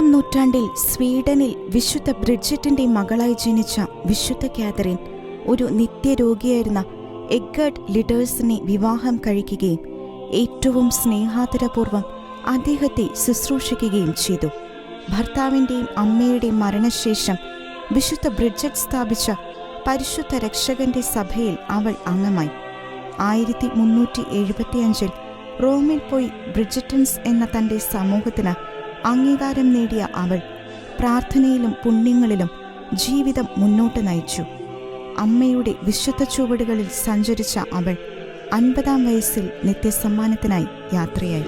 15-ാം നൂറ്റാണ്ടിൽ സ്വീഡനിൽ വിശുദ്ധ ബ്രിഡ്ജറ്റിന്റെ മകളായി ജനിച്ച വിശുദ്ധ കാതറിൻ ഒരു നിത്യരോഗിയായിരുന്ന എഡ്ഗർഡ് ലിഡേഴ്സിനെ വിവാഹം കഴിക്കുകയും ഏറ്റവും സ്നേഹാദരപൂർവ്വം അദ്ദേഹത്തെ ശുശ്രൂഷിക്കുകയും ചെയ്തു. ഭർത്താവിൻ്റെയും അമ്മയുടെയും മരണശേഷം വിശുദ്ധ ബ്രിഡ്ജറ്റ് സ്ഥാപിച്ച പരിശുദ്ധ രക്ഷകന്റെ സഭയിൽ അവൾ അംഗമായി. 1375 റോമിൽ പോയി ബ്രിഡ്ജറ്റൻസ് എന്ന തൻ്റെ സമൂഹത്തിന് അംഗീകാരം നേടിയ അവൾ പ്രാർത്ഥനയിലും പുണ്യങ്ങളിലും ജീവിതം മുന്നോട്ട് നയിച്ചു. അമ്മയുടെ വിശുദ്ധ ചുവടുകളിൽ സഞ്ചരിച്ച അവൾ 50-ാം വയസ്സിൽ നിത്യസമ്മാനത്തിനായി യാത്രയായി.